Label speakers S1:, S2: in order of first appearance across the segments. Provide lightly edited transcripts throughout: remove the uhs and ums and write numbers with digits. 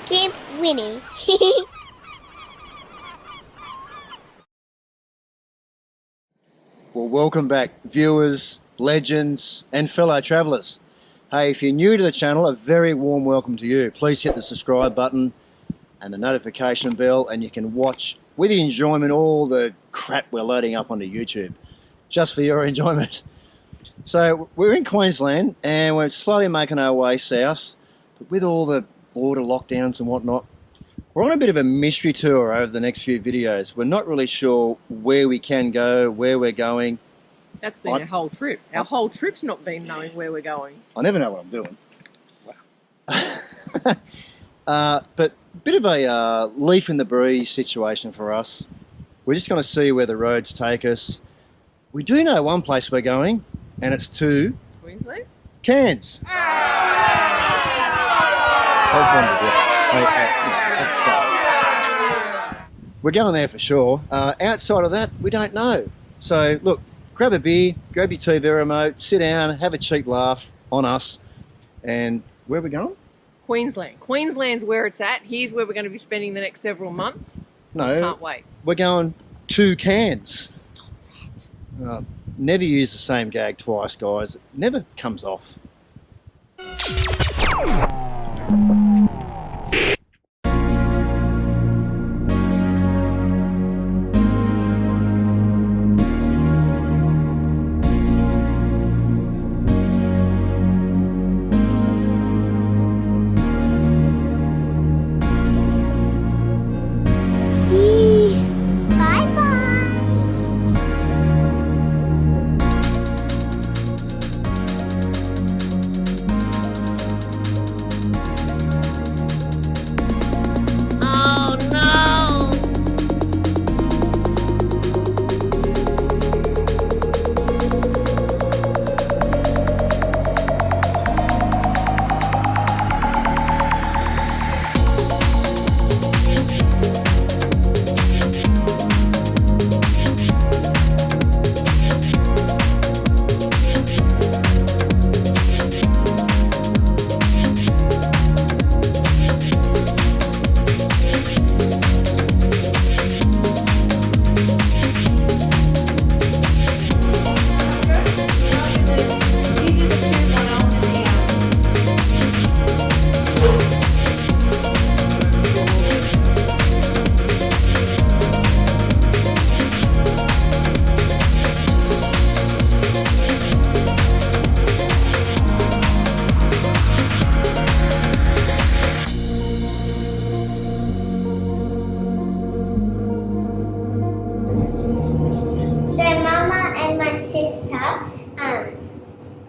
S1: keep winning.
S2: Well, welcome back, viewers, legends, and fellow travellers. Hey, if you're new to the channel, a very warm welcome to you. Please hit the subscribe button and the notification bell, and you can watch with your enjoyment all the crap we're loading up onto YouTube, just for your enjoyment. So we're in Queensland, and we're slowly making our way south, but with all the border lockdowns and whatnot, we're on a bit of a mystery tour over the next few videos. We're not really sure where we can go, where we're going.
S3: That's been our whole trip. Our whole trip's not been knowing where we're going.
S2: I never know what I'm doing. Wow. But a bit of a leaf in the breeze situation for us. We're just going to see where the roads take us. We do know one place we're going, and it's to
S3: Queensland?
S2: Cairns. We're going there for sure. Outside of that, we don't know. So look, grab a beer, grab your TV remote, sit down, have a cheap laugh on us. And where are we going?
S3: Queensland. Queensland's where it's at. Here's where we're going to be spending the next several months.
S2: No.
S3: Can't wait.
S2: We're going to Cairns.
S3: Stop that.
S2: Never use the same gag twice, guys. It never comes off.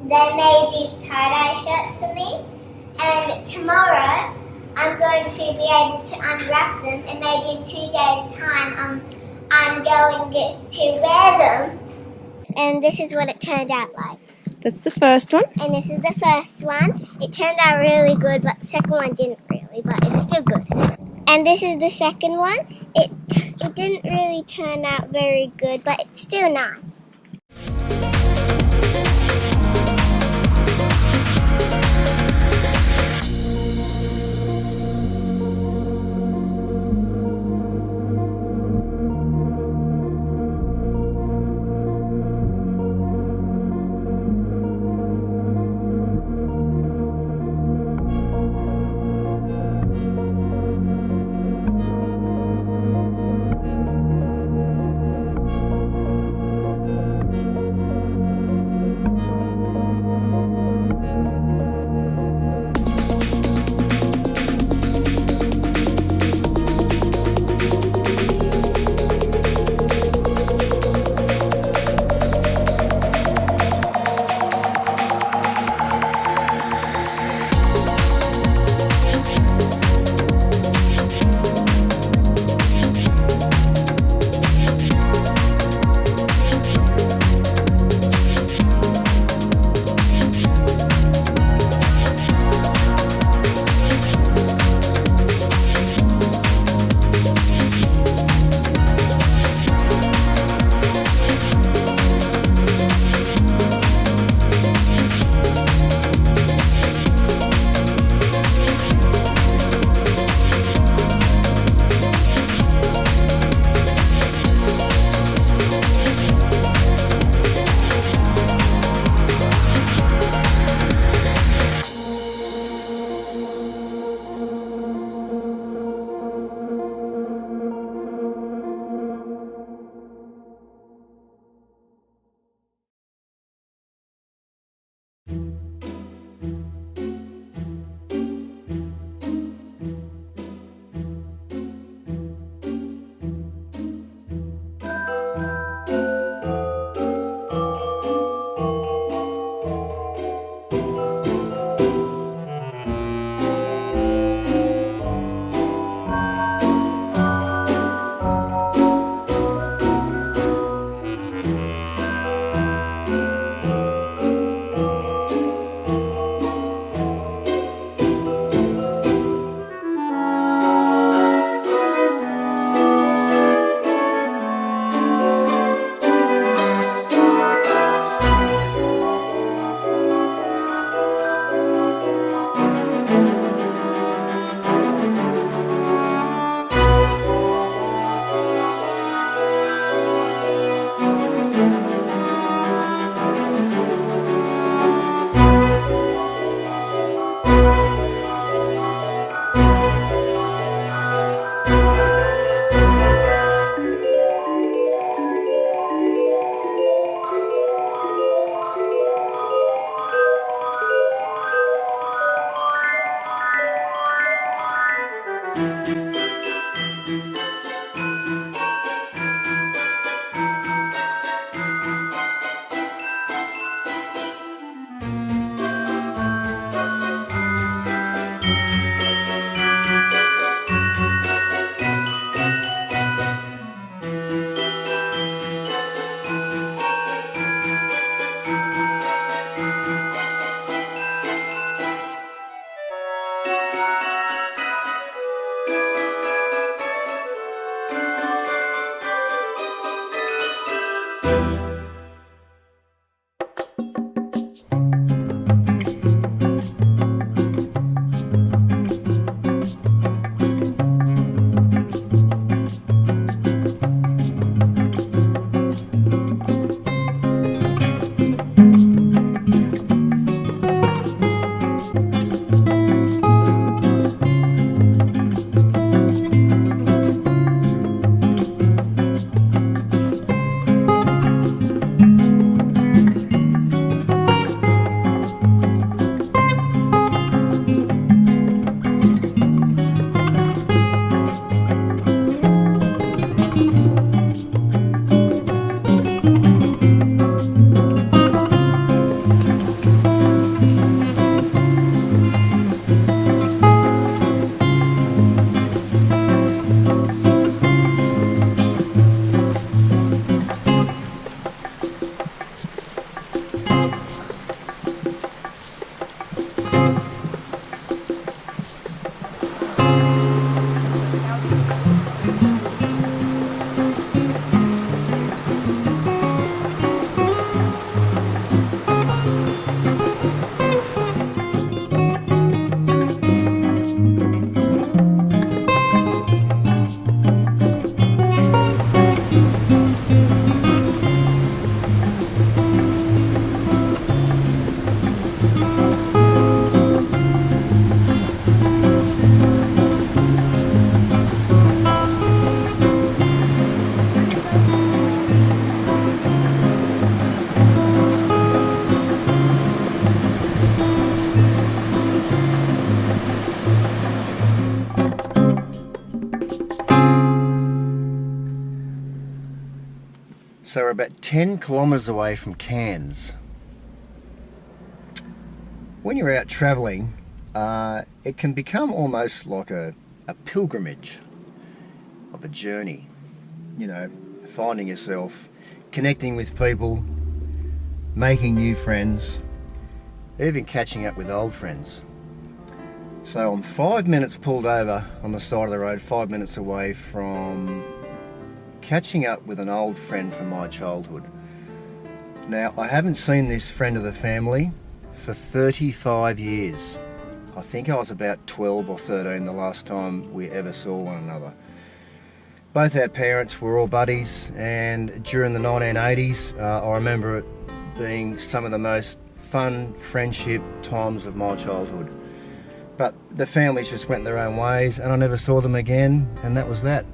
S1: They made these tie-dye shirts for me, and tomorrow I'm going to be able to unwrap them, and maybe in 2 days' time I'm going to wear them. And this is what it turned out like.
S3: That's the first one.
S1: And this is the first one. It turned out really good, but the second one didn't really, but it's still good. And this is the second one. It didn't really turn out very good, but it's still nice.
S2: So we're about 10 kilometres away from Cairns. When you're out travelling, it can become almost like a pilgrimage of a journey. You know, finding yourself, connecting with people, making new friends, even catching up with old friends. So I'm 5 minutes pulled over on the side of the road, 5 minutes away from catching up with an old friend from my childhood. Now, I haven't seen this friend of the family for 35 years. I think I was about 12 or 13 the last time we ever saw one another. Both our parents were all buddies, and during the 1980s, I remember it being some of the most fun friendship times of my childhood. But the families just went their own ways, and I never saw them again, and that was that.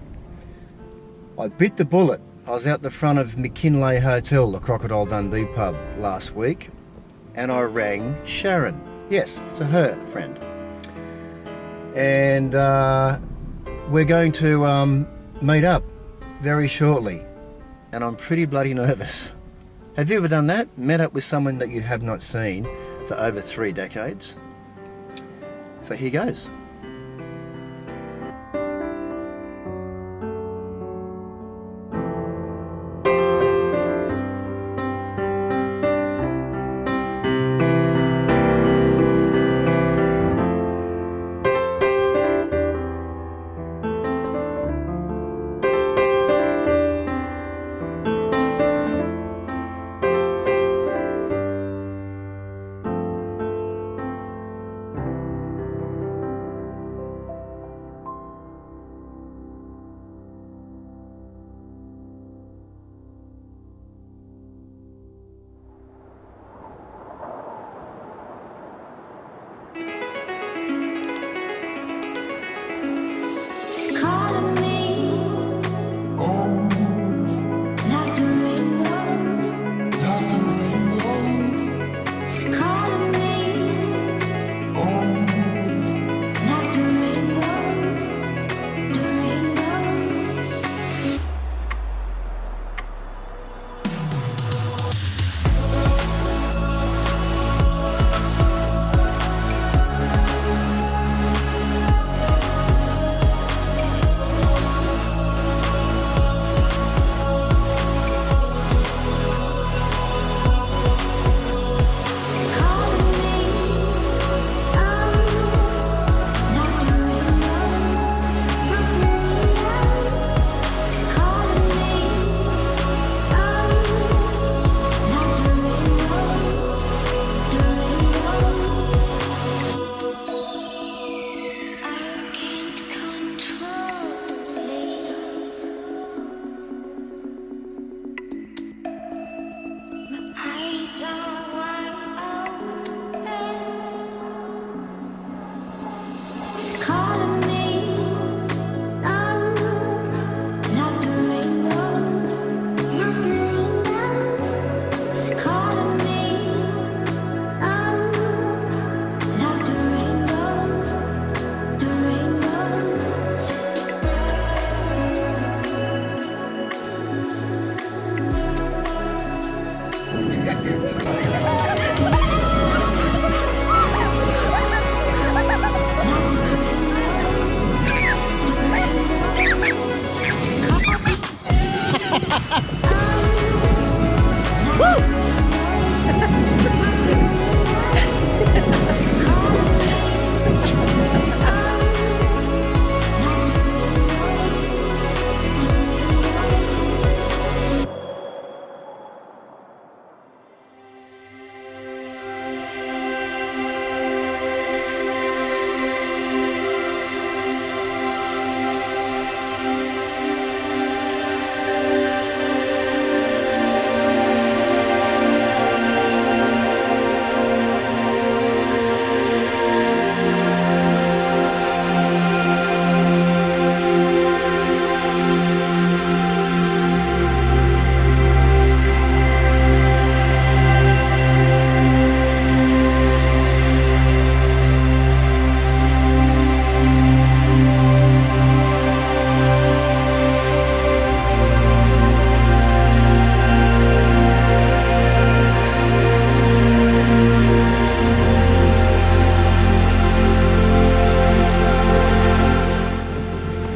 S2: I bit the bullet. I was out the front of McKinley Hotel, the Crocodile Dundee pub, last week, and I rang Sharon. Yes, it's a her friend. And we're going to meet up very shortly, and I'm pretty bloody nervous. Have you ever done that? Met up with someone that you have not seen for over 3 decades? So here goes.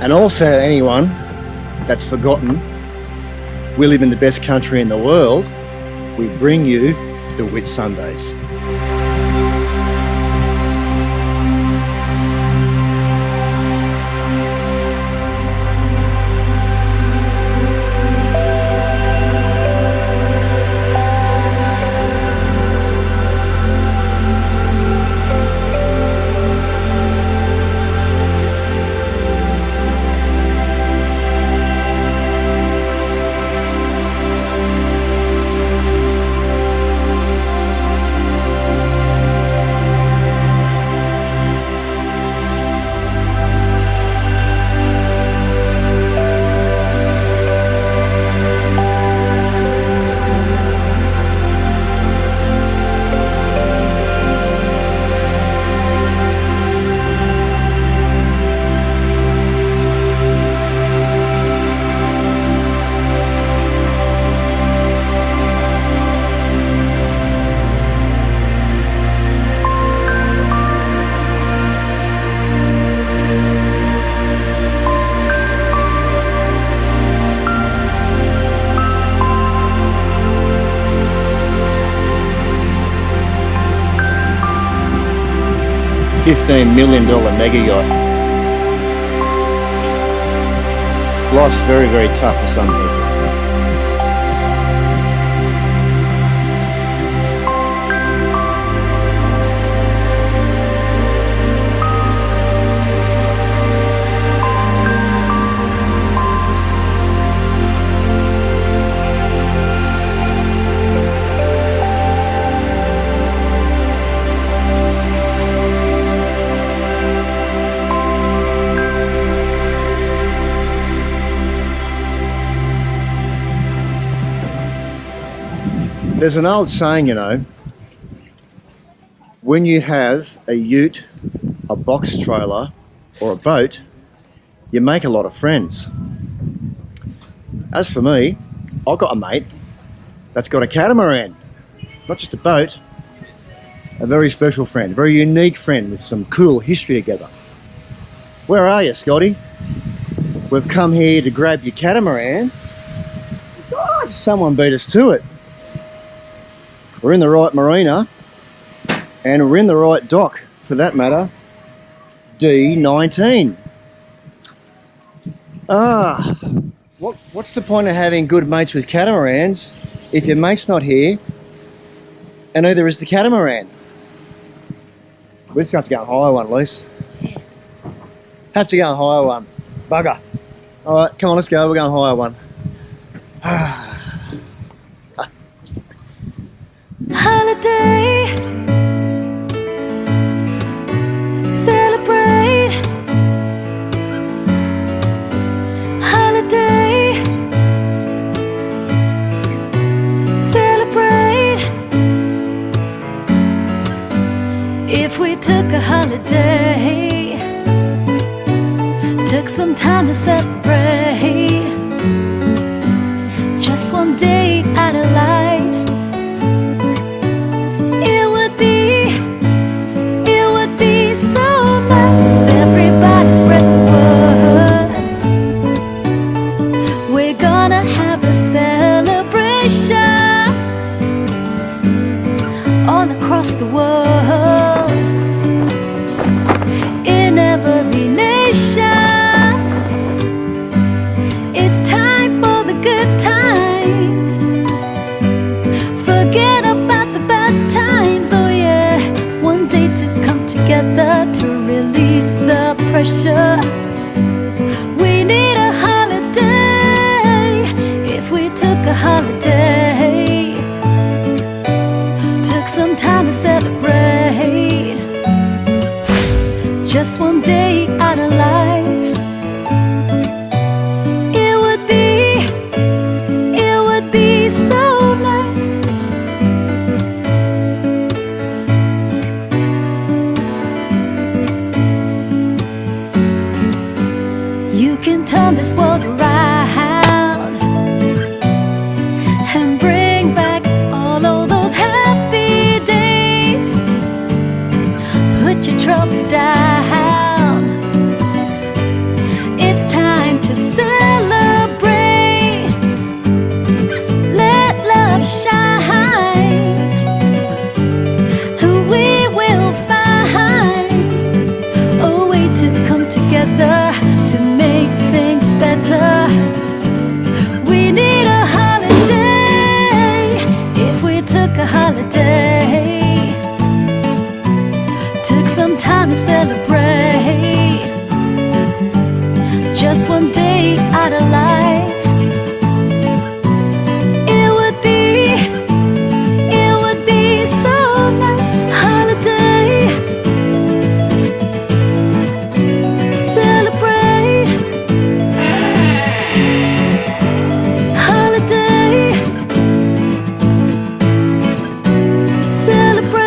S2: And also, anyone that's forgotten, we live in the best country in the world. We bring you the Whitsundays. $15 million mega yacht. Life's very, very tough for some people. There's an old saying, you know, when you have a ute, a box trailer or a boat, you make a lot of friends. As for me, I've got a mate that's got a catamaran, not just a boat, a very special friend, a very unique friend with some cool history together. Where are you, Scotty? We've come here to grab your catamaran. God, someone beat us to it. We're in the right marina, and we're in the right dock, for that matter, D19. What's the point of having good mates with catamarans if your mate's not here, and neither is the catamaran? We're just going to have to go and hire one, Lise. Have to go and hire one. Bugger. Alright, come on, let's go, we're going to hire one.
S4: Holiday, celebrate, Took some time to celebrate just one day out of life. It would be so nice. Everybody spread the word. We're gonna have a celebration all across the world, in every nation. It's time for the good times. Forget about the bad times. Oh yeah, one day to come together to release the pressure. We need a holiday. If we took a holiday, took some time to celebrate just one day out of life. It would be so nice. You can turn this world around and bring back all of those happy days. Put your troubles down. It's time to celebrate. Let love shine. We will find a way to come together to make things better. We need a holiday. If we took a holiday, took some time to celebrate just one day out of life. It would be so nice. Holiday, celebrate. Holiday, celebrate.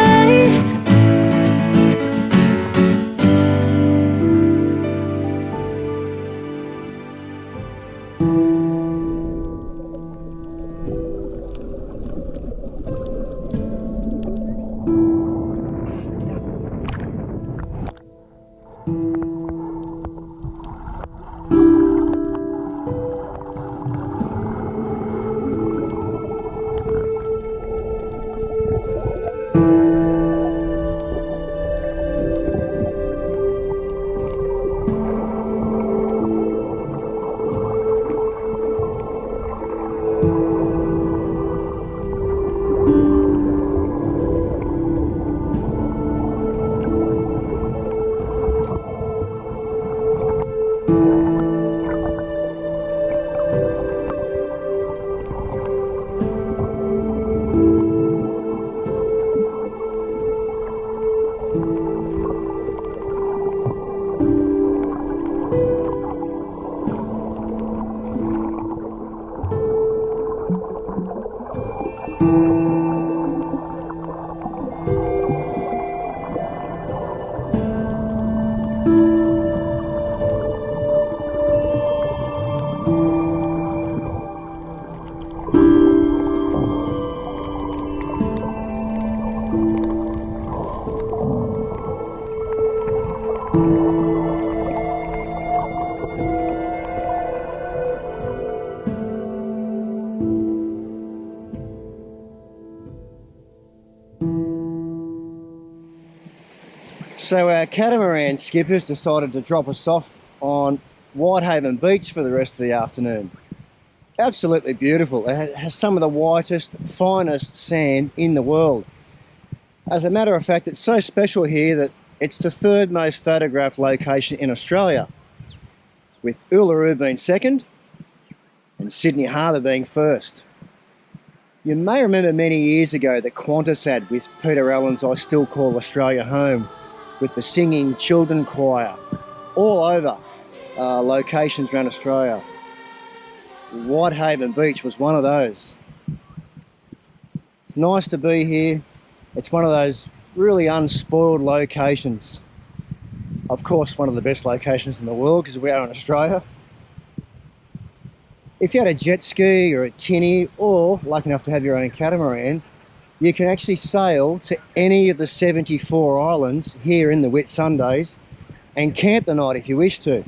S2: So our catamaran skippers decided to drop us off on Whitehaven Beach for the rest of the afternoon. Absolutely beautiful. It has some of the whitest, finest sand in the world. As a matter of fact, it's so special here that it's the third most photographed location in Australia, with Uluru being second and Sydney Harbour being first. You may remember many years ago the Qantas ad with Peter Allen's I Still Call Australia Home, with the singing children choir all over locations around Australia. Whitehaven Beach was one of those. It's nice to be here. It's one of those really unspoiled locations. Of course, one of the best locations in the world because we are in Australia. If you had a jet ski or a tinny, or lucky enough to have your own catamaran, you can actually sail to any of the 74 islands here in the Whitsundays and camp the night if you wish to.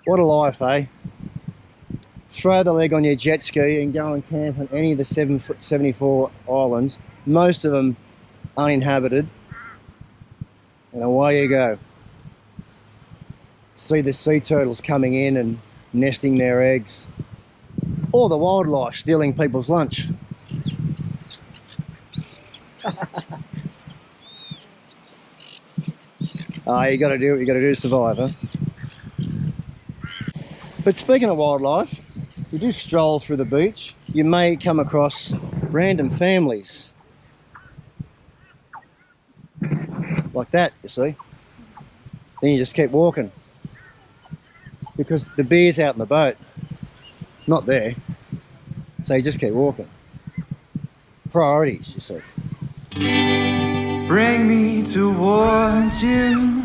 S2: What a life, eh? Throw the leg on your jet ski and go and camp on any of the 74 islands, most of them uninhabited, and away you go. See the sea turtles coming in and nesting their eggs, or the wildlife stealing people's lunch. You got to do what you got to do to survive, huh? But speaking of wildlife, if you do stroll through the beach, you may come across random families. Like that, you see. Then you just keep walking. Because the beer's out in the boat, not there. So you just keep walking. Priorities, you see.
S5: Bring me towards you.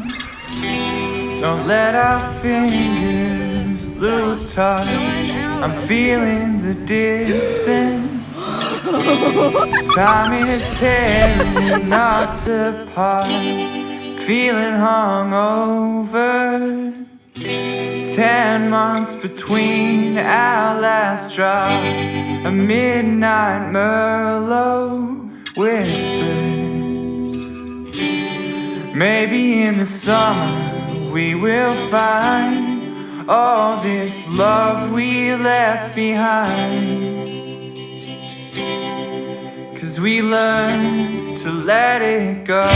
S5: Don't let our fingers lose touch. I'm feeling the distance. Time is tearing us apart. Feeling hungover. 10 months between our last drop. A midnight Merlot whispers. Maybe in the summer we will find all this love we left behind. 'Cause we learned to let it go.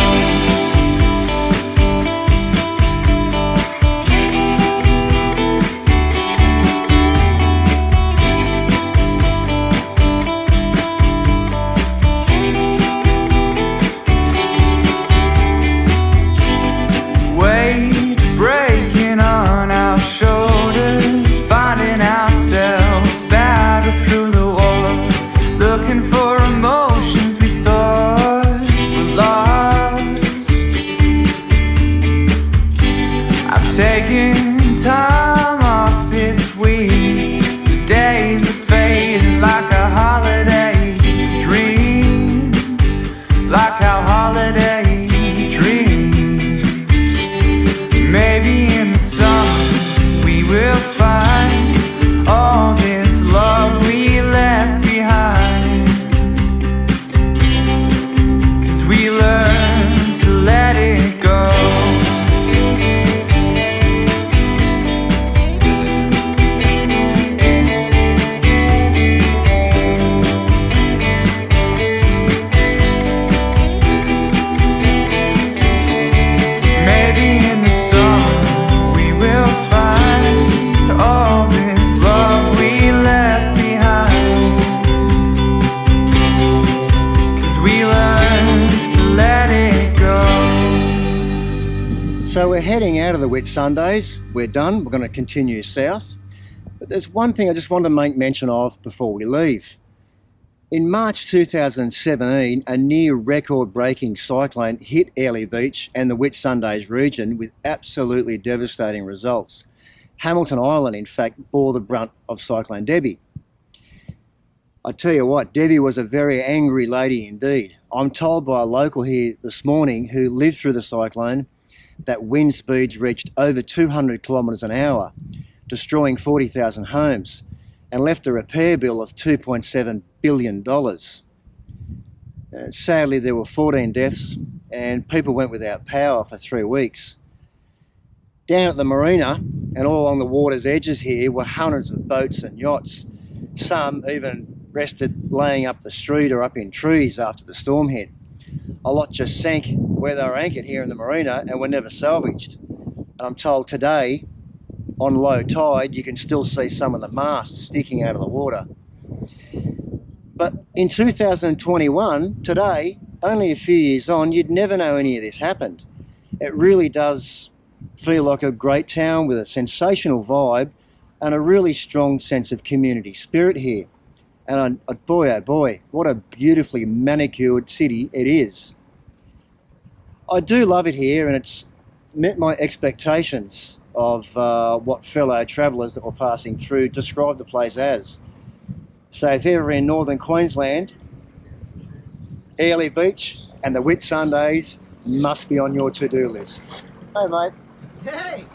S2: So we're heading out of the Whitsundays. We're done. We're going to continue south. But there's one thing I just want to make mention of before we leave. In March 2017, a near record-breaking cyclone hit Airlie Beach and the Whitsundays region with absolutely devastating results. Hamilton Island, in fact, bore the brunt of Cyclone Debbie. I tell you what, Debbie was a very angry lady indeed. I'm told by a local here this morning who lived through the cyclone that wind speeds reached over 200 kilometres an hour, destroying 40,000 homes, and left a repair bill of $2.7 billion. Sadly, there were 14 deaths and people went without power for 3 weeks. Down at the marina and all along the water's edges here were hundreds of boats and yachts. Some even rested laying up the street or up in trees after the storm hit. A lot just sank where they were anchored here in the marina and were never salvaged. And I'm told today, on low tide, you can still see some of the masts sticking out of the water. But in 2021, today, only a few years on, you'd never know any of this happened. It really does feel like a great town with a sensational vibe and a really strong sense of community spirit here. And boy, oh boy, what a beautifully manicured city it is. I do love it here, and it's met my expectations of what fellow travellers that were passing through described the place as. So if you're ever in northern Queensland, Airlie Beach and the Whitsundays must be on your to-do list. Hey mate.
S6: Hey!